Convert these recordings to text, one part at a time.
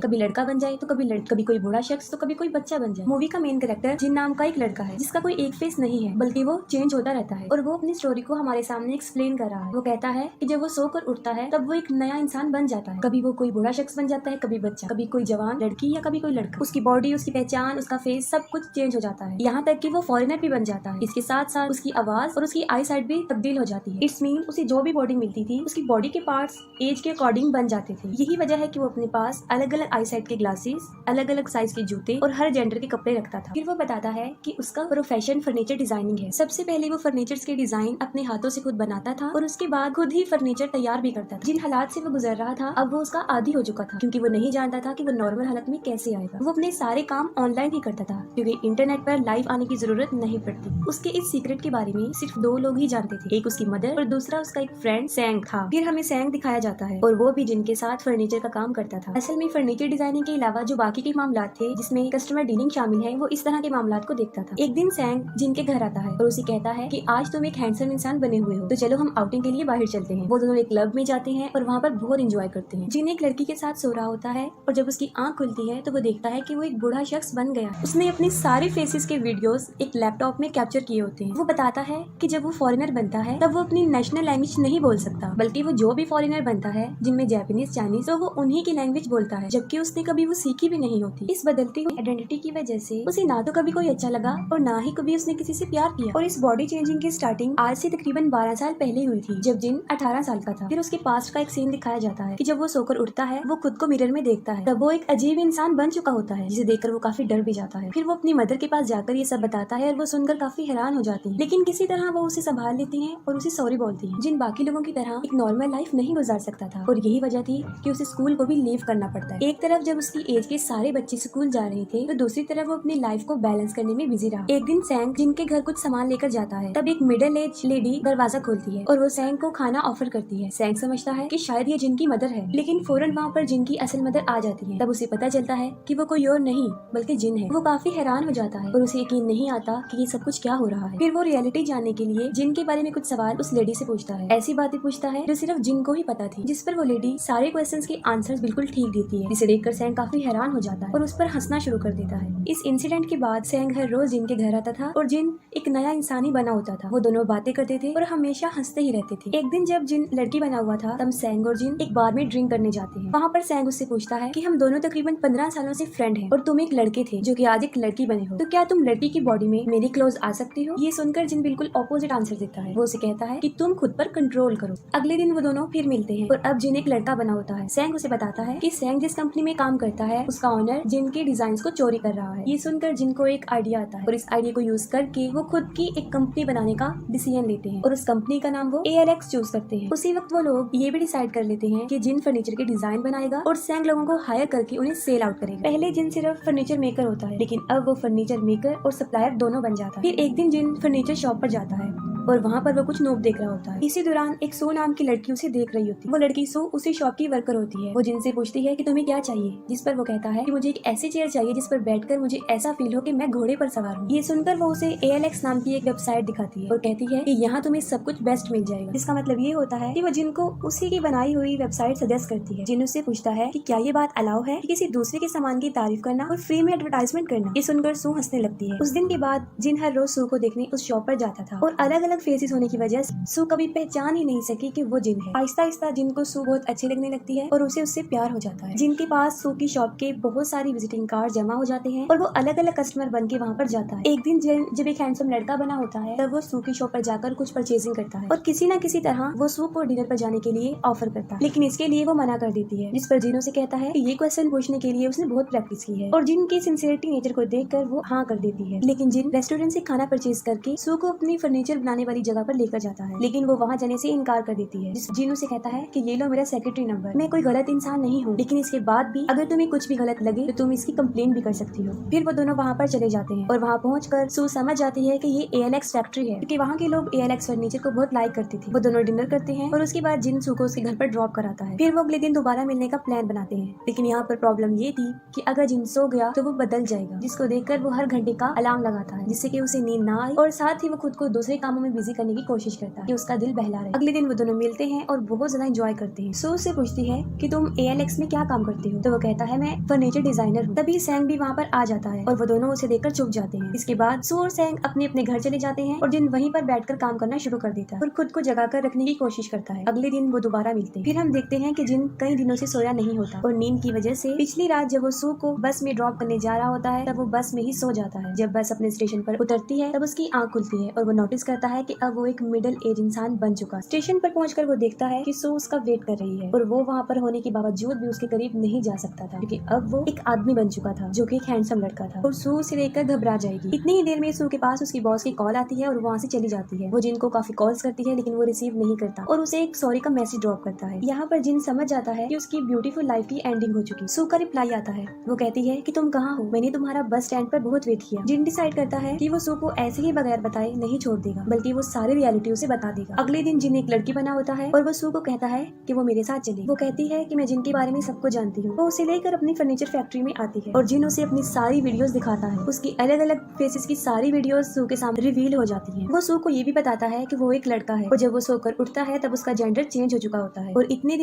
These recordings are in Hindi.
कभी लड़का बन जाए तो कभी कोई बूढ़ा शख्स तो कभी कोई बच्चा बन जाए। मूवी का मेन कैरेक्टर जिन नाम का एक लड़का है जिसका कोई एक फेस नहीं है बल्कि वो चेंज होता रहता है और वो अपनी स्टोरी को हमारे सामने एक्सप्लेन कर रहा है। वो कहता है कि जब वो सोकर उठता है तब वो एक नया इंसान बन जाता है। कभी वो कोई बूढ़ा शख्स बन जाता है, कभी बच्चा, कभी कोई जवान लड़की या कभी कोई लड़का। उसकी बॉडी, उसकी पहचान, उसका फेस सब कुछ चेंज हो जाता है, यहाँ तक कि वो फॉरेनर भी बन जाता है। इसके साथ साथ उसकी आवाज और उसकी आई साइट भी तब्दील हो जाती है। इट्स मीन उसे जो भी बॉडी मिलती थी उसकी बॉडी के पार्ट्स एज के अकॉर्डिंग बन जाते थे। यही वजह है कि वो अपने पास अलग अलग आई साइट के ग्लासेस, अलग अलग साइज के जूते और हर जेंडर के कपड़े रखता था। फिर वो बताता है कि उसका प्रोफेशन फर्नीचर डिजाइनिंग है। सबसे पहले वो फर्नीचर के डिजाइन अपने हाथों से खुद बनाता था और उसके बाद खुद ही फर्नीचर तैयार भी करता था। जिन हालात से वो गुजर रहा था अब वो उसका आदी हो चुका था, क्योंकि वो नहीं जानता था कि वो नॉर्मल हालत में कैसे आएगा। वो अपने सारे काम ऑनलाइन ही करता था क्योंकि इंटरनेट पर लाइव आने की जरूरत नहीं पड़ती। उसके इस सीक्रेट के बारे में सिर्फ 2 लोग ही जानते थे, एक उसकी मदर और दूसरा उसका एक फ्रेंड सैंग था। फिर हमें सैंग दिखाया जाता है और वो भी जिनके साथ फर्नीचर का काम करता था। असल में फर्नीचर डिजाइनिंग के अलावा जो बाकी के मामला थे जिसमें कस्टमर डीलिंग शामिल है, वो इस तरह के मामला को देखता था। एक दिन सैंग जिनके घर आता है और उसे कहता है कि आज तुम एक हैंडसम इंसान बने हुए हो, तो चलो हम आउटिंग के लिए बाहर चलते हैं। वो दोनों एक क्लब में जाते हैं और वहाँ पर बहुत एंजॉय करते हैं। जिन एक लड़की के साथ सो रहा होता है और जब उसकी आंख खुलती है तो वो देखता है कि वो एक बूढ़ा शख्स बन गया। उसने अपने सारे फेसेस के वीडियोस एक लैपटॉप में कैप्चर किए होते हैं। वो बताता है कि जब वो फॉरेनर बनता है तब वो अपनी नेशनल लैंग्वेज नहीं बोल सकता, बल्कि वो जो भी फॉरेनर बनता है जिनमें जापानीज, चाइनीज, तो वो उन्हीं की लैंग्वेज बोलता है, जबकि उसने कभी वो सीखी भी नहीं होती। इस बदलती हुई आइडेंटिटी की वजह से उसे ना तो कभी कोई अच्छा लगा और ना ही कभी उसने किसी से प्यार किया। और इस बॉडी चेंजिंग की स्टार्टिंग आज से तकरीबन 12 साल पहले हुई थी, जब जिन 18 साल का था। फिर उसके पास्ट का एक सीन दिखाया जाता है कि जब वो सोकर उठता है वो खुद को मिरर में देखता है, तब वो एक अजीब इंसान बन चुका होता है जिसे देखकर वो काफी डर भी जाता है। फिर वो अपनी मदर के पास जाकर ये सब बताता है और वो सुनकर काफी हैरान हो जाती है, लेकिन किसी तरह वो उसे संभाल लेती है और उसे सॉरी बोलती है। जिन बाकी लोगों की तरह एक नॉर्मल लाइफ नहीं गुजार सकता था और यही वजह थी कि उसे स्कूल को भी लीव करना पड़ता है। एक तरफ जब उसकी एज के सारे बच्चे स्कूल जा रहे थे तो दूसरी तरफ वो अपनी लाइफ को बैलेंस करने में बिजी रहा। एक दिन सैंग जिनके घर कुछ सामान लेकर जाता है, तब एक मिडिल एज लेडी दरवाजा खोलती है और वो सैंग को खाना ऑफर करती है। सैंग समझता है कि शायद ये जिनकी मदर है, लेकिन फौरन वहाँ पर जिनकी असल मदर आ जाती है। तब उसे पता चलता है कि वो कोई और नहीं बल्कि जिन है। वो काफी हैरान हो जाता है और उसे यकीन नहीं आता कि ये सब कुछ क्या हो रहा है। फिर वो रियलिटी जानने के लिए जिन के बारे में कुछ सवाल उस लेडी से पूछता है। ऐसी बातें पूछता है जो सिर्फ जिन को ही पता थी, जिस पर वो लेडी सारे क्वेश्चंस के आंसर्स बिल्कुल ठीक देती है, जिसे देखकर सैंग काफी हैरान हो जाता है और उस पर हंसना शुरू कर देता है। इस इंसिडेंट के बाद सैंग हर रोज जिन के घर आता था और जिन एक नया इंसान ही बना होता था। वो दोनों बातें करते थे और हमेशा हंसते ही रहते थे। एक दिन जब जिन लड़की बना हुआ था तब सैंग और जिन एक बार में ड्रिंक करने जाते हैं। वहाँ पर सैंग उससे पूछता है कि हम दोनों तकरीबन 15 सालों से फ्रेंड हैं और तुम एक लड़के थे जो कि आज एक लड़की बने हो, तो क्या तुम लड़की की बॉडी में मेरी क्लोज आ सकती हो? ये सुनकर जिन बिल्कुल ऑपोजिट आंसर देता है। वो उसे कहता है कि तुम खुद पर कंट्रोल करो। अगले दिन वो दोनों फिर मिलते हैं और अब जिन एक लड़का बना होता है। सैंग उसे बताता है कि सैंग जिस कंपनी में काम करता है उसका ऑनर जिन के डिजाइन को चोरी कर रहा है। ये सुनकर जिन को एक आइडिया आता है और इस आइडिया को यूज करके वो खुद की एक कंपनी बनाने का डिसीजन लेते हैं और उस कंपनी का नाम वो ALX चूज करते हैं। उसी वक्त वो लोग ये भी डिसाइड कर लेते हैं कि जिन फर्नीचर के डिजाइन बनाएगा और सैंग लोगों को हायर करके उन्हें सेल आउट करेगा। पहले जिन सिर्फ फर्नीचर मेकर होता है, लेकिन अब वो फर्नीचर मेकर और सप्लायर दोनों बन जाता है। फिर एक दिन जिन फर्नीचर शॉप पर जाता है और वहाँ पर वो कुछ नोट देख रहा होता है। इसी दौरान एक सू नाम की लड़की उसे देख रही होती है। वो लड़की सू उसी शॉप की वर्कर होती है। वो जिनसे पूछती है कि तुम्हें क्या चाहिए, जिस पर वो कहता है कि मुझे एक ऐसी चेयर चाहिए जिस पर बैठकर मुझे ऐसा फील हो कि मैं घोड़े पर सवार हूँ। ये सुनकर वो उसे ALX नाम की एक वेबसाइट दिखाती है और कहती है कि यहाँ तुम्हें सब कुछ बेस्ट मिल जाएगा। जिसका मतलब ये होता है कि वो जिनको उसी की बनाई हुई वेबसाइट सजेस्ट करती है। जिन उससे पूछता है कि क्या ये बात अलाउ है कि किसी दूसरे के सामान की तारीफ करना और फ्री में एडवर्टाइजमेंट करना। ये सुनकर सू हंसने लगती है। उस दिन के बाद जिन हर रोज सू को देखने उस शॉप पर जाता था और अलग अलग फेसेस होने की वजह सू कभी पहचान ही नहीं सकी कि वो जिन है। आहिस्ता आहिस्ता जिन को सू बहुत अच्छी लगने लगती है और उसे उससे प्यार हो जाता है। जिनके पास सू की शॉप के बहुत सारी विजिटिंग कार्ड जमा हो जाते हैं और वो अलग अलग कस्टमर बन के वहाँ पर जाता है। एक दिन जब एक हैंडसम लड़का बना होता है तब वो सू की शॉप पर जाकर कुछ परचेजिंग करता है और किसी न किसी तरह वो सू को डिनर पर जाने के लिए ऑफर करता है, लेकिन इसके लिए वो मना कर देती है। जिस पर जिन उसे कहता है कि ये क्वेश्चन पूछने के लिए उसने बहुत प्रैक्टिस की है और जिन की सिंसियरिटी नेचर को देखकर वो हाँ कर देती है। लेकिन जिन रेस्टोरेंट से खाना परचेज करके सू को अपनी फर्नीचर बनाने वाली जगह पर लेकर जाता है, लेकिन वो वहाँ जाने से इनकार कर देती है। जिन उसे कहता है कि ये लो मेरा सेक्रेटरी नंबर, मैं कोई गलत इंसान नहीं हूँ, लेकिन इसके बाद भी अगर तुम्हें कुछ भी गलत लगे तो तुम इसकी कंप्लेन भी कर सकती हो। फिर वो दोनों वहाँ पर चले जाते हैं और वहाँ पहुंचकर सू समझ जाती है कि ये ALX फैक्ट्री है, क्योंकि वहाँ के लोग ALX फर्नीचर को बहुत लाइक करते थे। वो दोनों डिनर करते हैं और उसके बाद जिन सू को उसके घर पर ड्रॉप कराता है। फिर वो अगले दिन दोबारा मिलने का प्लान बनाते हैं, लेकिन यहाँ पर प्रॉब्लम ये थी कि अगर जिन सो गया तो वो बदल जाएगा, जिसको देखकर वो हर घंटे का अलार्म लगाता है जिससे कि उसे नींद ना आए और साथ ही वो खुद को दूसरे कामों में में बिजी करने की कोशिश करता है कि उसका दिल बहला रहे। अगले दिन वो दोनों मिलते हैं और बहुत ज्यादा एंजॉय करते हैं। सू उससे पूछती है कि तुम ALX में क्या काम करती हो, तो वो कहता है मैं फर्नीचर डिजाइनर हूँ। तभी सैंग भी वहाँ पर आ जाता है और वो दोनों उसे देखकर चुप जाते हैं। इसके बाद सू और सैंग अपने अपने घर चले जाते हैं और जिन वहीं पर बैठकर काम करना शुरू कर देता है और खुद को जगा कर रखने की कोशिश करता है। अगले दिन वो दोबारा मिलते हैं। फिर हम देखते हैं कि जिन कई दिनों से सोया नहीं होता और नींद की वजह से पिछली रात जब वो सू को बस में ड्रॉप करने जा रहा होता है तब वो बस में ही सो जाता है। जब बस अपने स्टेशन पर उतरती है तब उसकी आंख खुलती है और वो नोटिस करता है कि अब वो एक मिडिल एज इंसान बन चुका है। स्टेशन पर पहुंचकर वो देखता है कि सू उसका वेट कर रही है और वो वहाँ पर होने के बावजूद भी उसके करीब नहीं जा सकता था क्योंकि अब वो एक आदमी बन चुका था जो कि एक हैंडसम लड़का था और सू उसे देखकर घबरा जाएगी। इतनी ही देर में सू के पास उसकी बॉस की कॉल आती है और वहाँ से चली जाती है। वो जिन को काफी कॉल्स करती है लेकिन वो रिसीव नहीं करता और उसे एक सॉरी का मैसेज ड्रॉप करता है। यहाँ पर जिन समझ जाता है कि उसकी ब्यूटीफुल लाइफ की एंडिंग हो चुकी। सू का रिप्लाई आता है, वो कहती है कि तुम कहाँ हो, मैंने तुम्हारा बस स्टैंड पर बहुत वेट किया। जिन डिसाइड करता है कि वो सू को ऐसे ही बगैर बताए नहीं छोड़ देगा बल्कि वो सारी रियलिटी उसे बता देगा। अगले दिन जिन एक लड़की बना होता है और वो सू को कहता है कि वो मेरे साथ चले। वो कहती है कि मैं जिन के बारे में सब कुछ जानती हूँ। वो उसे लेकर अपनी फर्नीचर फैक्ट्री में आती है और जिन उसे अपनी सारी वीडियोस दिखाता है। उसकी अलग अलग फेसेस की सारी वीडियोस सू के सामने रिवील हो जाती है। वो सू को ये भी बताता है कि वो एक लड़का है और जब वो सोकर उठता है तब उसका जेंडर चेंज हो चुका होता है और इतने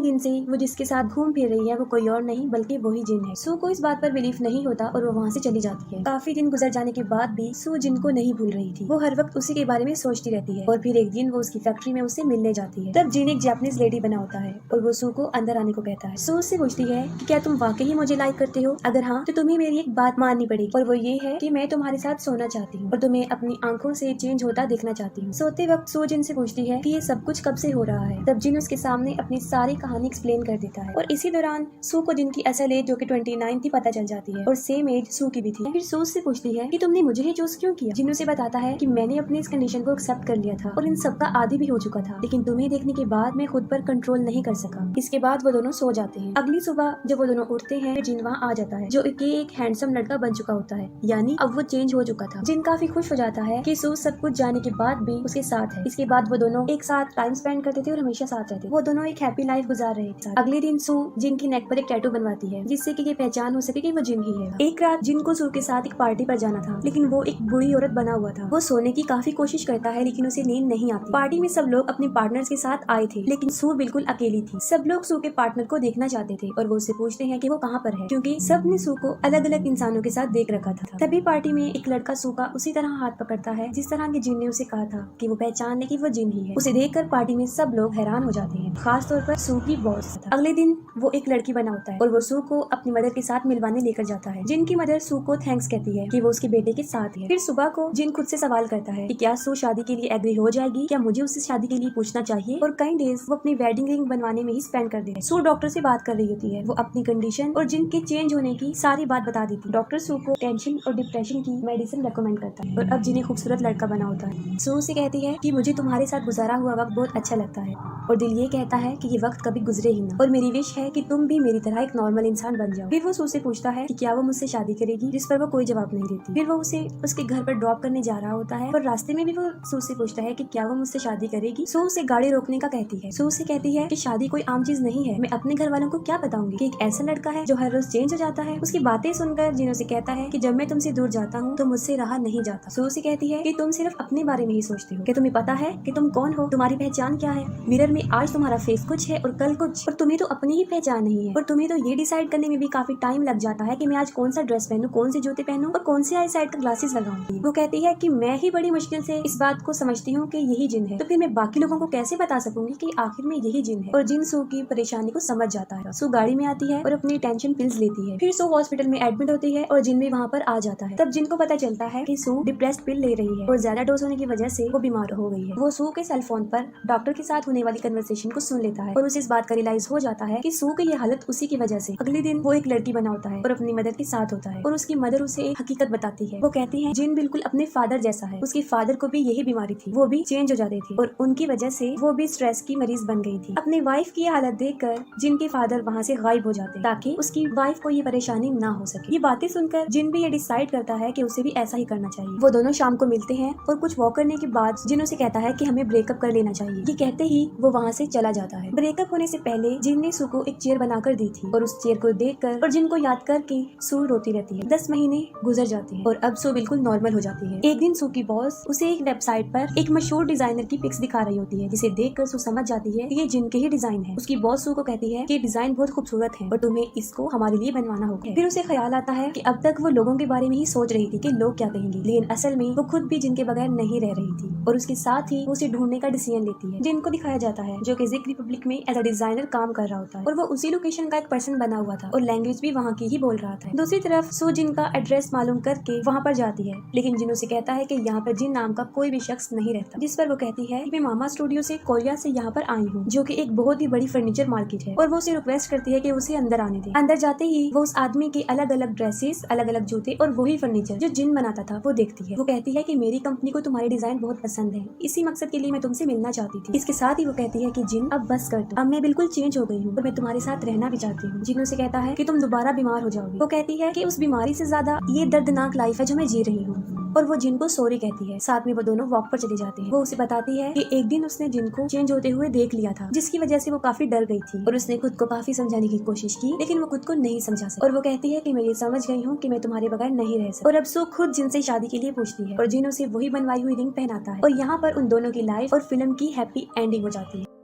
दिन से वो जिसके साथ घूम फिर रही है वो कोई और नहीं बल्कि वही जिन है। सू को इस बात पर बिलीफ नहीं होता और वो वहाँ से चली जाती है। काफी दिन गुजर जाने के बाद भी सू जिन को नहीं भूल रही थी। वो हर वक्त उसी के बारे में सोचती रहती है और फिर एक दिन वो उसकी फैक्ट्री में उससे मिलने जाती है। तब जिन एक जापानीज लेडी बना होता है और वो सू को अंदर आने को कहता है। सू उससे पूछती है कि क्या तुम वाकई मुझे लाइक करते हो, अगर हाँ तो तुम्हें मेरी एक बात माननी पड़ेगी और वो ये है कि मैं तुम्हारे साथ सोना चाहती हूँ और तुम्हें अपनी आंखों से चेंज होता देखना चाहती हूँ। सोते वक्त सू जिन से पूछती है कि ये सब कुछ कब से हो रहा है। तब जिन उसके सामने अपनी सारी कहानी एक्सप्लेन कर देता है और इसी दौरान सू को जिनकी असल एज जो कि 29 थी पता चल जाती है और सेम एज सू की भी थी। फिर सू से पूछती है कि तुमने मुझे ही चूज क्यों किया। जिन उसे बताता है कि मैंने अपनी इस कंडीशन को एक्सेप्ट कर लिया था और इन सब का आदी भी हो चुका था लेकिन तुम्हें देखने के बाद मैं खुद पर कंट्रोल नहीं कर सका। इसके बाद वो दोनों सो जाते हैं। अगली सुबह जब वो दोनों उठते हैं जिन वहाँ आ जाता है जो एक हैंडसम लड़का बन चुका होता है, यानी अब वो चेंज हो चुका था। जिन काफी खुश हो जाता है कि सू सब कुछ जाने के बाद भी उसके साथ है। इसके बाद वो दोनों एक साथ टाइम स्पेंड करते थे और हमेशा साथ रहते। वो दोनों एक हैप्पी लाइफ गुजार रहे थे। अगले दिन सू जिन की नेक पर एक टैटू बनवाती है जिससे कि ये पहचान हो सके कि वो जिन ही है। एक रात जिन को सू के साथ एक पार्टी पर जाना था लेकिन वो एक बुरी औरत बना हुआ था। वो सोने की काफी कोशिश करता है लेकिन उसे नींद नहीं आती। पार्टी में सब लोग अपने पार्टनर्स के साथ आए थे लेकिन सू बिल्कुल अकेली थी। सब लोग सू के पार्टनर को देखना चाहते थे और वो उससे पूछते हैं कि वो कहाँ पर है क्योंकि सब ने सू को अलग अलग इंसानों के साथ देख रखा था। तभी पार्टी में एक लड़का सू का उसी तरह हाथ पकड़ता है जिस तरह के जिन ने उसे कहा था कि वो पहचान ले कि वो जिन ही है। उसे देखकर पार्टी में सब लोग हैरान हो जाते हैं, खास तौर पर सू की बॉस। अगले दिन वो एक लड़की बना होता है और वो सू को अपनी मदर के साथ मिलवाने लेकर जाता है। जिन की मदर सू को थैंक्स कहती है कि वो उसके बेटे के साथ है। फिर सुबह को जिन खुद से सवाल करता है कि क्या सू शादी के लिए एग्री हो जाएगी, क्या मुझे उससे शादी के लिए पूछना चाहिए। और कई डेज वो अपनी वेडिंग रिंग बनवाने में ही स्पेंड कर दे। सू डॉक्टर से बात कर रही होती है। वो अपनी कंडीशन और जिन के चेंज होने की सारी बात बता देती है। डॉक्टर सू को टेंशन और डिप्रेशन की मेडिसिन रेकमेंड करता है और अब जिन्हें खूबसूरत लड़का बना होता है। सू से कहती है कि मुझे तुम्हारे साथ गुजारा हुआ वक्त बहुत अच्छा लगता है और दिल ये कहता है कि ये वक्त कभी गुजरे ही ना और मेरी विश है कि तुम भी मेरी तरह एक नॉर्मल इंसान बन जाओ। फिर वो सू से पूछता है कि क्या वो मुझसे शादी करेगी, जिस पर वो कोई जवाब नहीं देती। फिर वो उसे उसके घर पर ड्रॉप करने जा रहा होता है और रास्ते में भी वो सू से पूछता है कि क्या वो मुझसे शादी करेगी। सू उसे गाड़ी रोकने का कहती है। सू से कहती है कि शादी कोई आम चीज नहीं है, मैं अपने घर वालों को क्या बताऊंगी कि एक ऐसा लड़का है जो हर रोज चेंज हो जाता है। उसकी बातें सुनकर जिन उसे कहता है कि जब मैं तुमसे दूर जाता हूँ तो मुझसे रहा नहीं जाता। सू से कहती है कि तुम सिर्फ अपने बारे में ही सोचती हो, कि तुम्हें पता है कि तुम कौन हो, तुम्हारी पहचान क्या है। मिरर में आज तुम्हारा फेस कुछ है और कल कुछ, और तुम्हें तो अपनी ही पहचान नहीं है और तुम्हें तो ये डिसाइड करने में भी काफी टाइम लग जाता है कि मैं आज कौन सा ड्रेस पहनूं, कौन से जूते पहनूं और कौन से आई साइड का ग्लासेस लगाऊं। वो कहती है कि मैं ही बड़ी मुश्किल से इस बात को समझती हूँ कि यही जिन है, तो फिर मैं बाकी लोगों को कैसे बता सकूंगी कि आखिर में यही जिन है। और जिन सू की परेशानी को समझ जाता है। सू गाड़ी में आती है और अपनी टेंशन पिल्स लेती है। फिर सू हॉस्पिटल में एडमिट होती है और जिन भी वहाँ पर आ जाता है। तब जिन को पता चलता है कि सू डिप्रेस्ड पिल ले रही है और ज्यादा डोज होने की वजह से वो बीमार हो गई है। वो सू के सेल फोन पर डॉक्टर के साथ होने वाली कन्वर्सेशन को सुन लेता है और उसे इस बात का रियलाइज हो जाता है कि सू की ये हालत उसी की वजह से। अगले दिन वो एक लड़की बना होता है और अपनी मदर के साथ होता है और उसकी मदर उसे एक हकीकत बताती है। वो कहती है जिन बिल्कुल अपने फादर जैसा है, उसके फादर को भी यही बीमारी थी, वो भी चेंज हो जाते थे और उनकी वजह से वो भी स्ट्रेस की मरीज बन गई थी। अपनी वाइफ की हालत देखकर जिन के फादर वहाँ से गायब हो जाते ताकि उसकी वाइफ को ये परेशानी ना हो सके। ये बातें सुनकर जिन भी ये डिसाइड करता है कि उसे भी ऐसा ही करना चाहिए। वो दोनों शाम को मिलते हैं और कुछ वॉक करने के बाद जिन उसे कहता है कि हमें ब्रेकअप कर लेना चाहिए। ये कहते ही वो वहाँ से चला जाता है। ब्रेकअप होने से पहले जिन ने सू को एक चेयर बनाकर दी थी और उस चेयर को देखकर और जिन को याद करके सू रोती रहती है। 10 महीने गुजर जाते हैं और अब सू बिल्कुल नॉर्मल हो जाती है। एक दिन सू की बॉस उसे उसे एक वेबसाइट पर एक मशहूर डिजाइनर की पिक्स दिखा रही होती है, जिसे देखकर सू समझ जाती है कि ये जिन के ही डिजाइन है। उसकी बॉस सू को कहती है कि डिजाइन बहुत खूबसूरत है और तुम्हें इसको हमारे लिए बनवाना होगा। फिर उसे ख्याल आता है कि अब तक वो लोगों के बारे में ही सोच रही थी कि लोग क्या कहेंगे, लेकिन असल में वो खुद भी जिन के बगैर नहीं रह रही थी। और उसके साथ ही वो उसे ढूंढने का डिसीजन लेती है। जिन को दिखाया जाता है जो कि ज़िक रिपब्लिक में एज अ डिजाइनर काम कर रहा होता है और वो उसी लोकेशन का एक पर्सन बना हुआ था और लैंग्वेज भी वहाँ की ही बोल रहा था। दूसरी तरफ सू जिन का एड्रेस मालूम करके वहाँ पर जाती है, लेकिन जिन उसे कहता है कि यहाँ पर जिन नाम का कोई भी शख्स नहीं रहता। जिस पर वो कहती है कि मैं मामा स्टूडियो से कोरिया से यहाँ पर आई हूँ, जो कि एक बहुत ही बड़ी फर्नीचर मार्केट है, और वो उसे रिक्वेस्ट करती है कि उसे अंदर आने दे। अंदर जाते ही वो उस आदमी के अलग अलग ड्रेसेस, अलग अलग जूते और वही फर्नीचर जो जिन बनाता था वो देखती है। वो कहती है कि मेरी कंपनी को तुम्हारे डिजाइन बहुत पसंद है, इसी मकसद के लिए मैं तुमसे मिलना चाहती थी। इसके साथ ही वो कहती है कि जिन अब बस कर दो, अब मैं बिल्कुल चेंज हो गई हूँ और मैं तुम्हारे साथ रहना भी चाहती हूँ। जिन उसे कहता है कि तुम दोबारा बीमार हो जाओगी। वो कहती है कि उस बीमारी से ज्यादा ये दर्दनाक लाइफ है जो मैं जी रही हूँ, और वो जिन को सॉरी कहती है। साथ में वो दोनों वॉक पर चली जाती है। वो उसे बताती है कि एक दिन उसने जिन को चेंज होते हुए देख लिया था, जिसकी वजह से वो काफी डर गई थी और उसने खुद को काफी समझाने की कोशिश की, लेकिन वो खुद को नहीं समझा सकी। और वो कहती है कि मैं ये समझ गई हूँ कि मैं तुम्हारे बगैर नहीं रह सकती। और अब सू खुद जिन से शादी के लिए पूछती है और जिन उसे वही बनवाई हुई रिंग पहनाता है, और यहाँ पर उन दोनों की लाइफ और फिल्म की हैप्पी एंडिंग हो जाती है।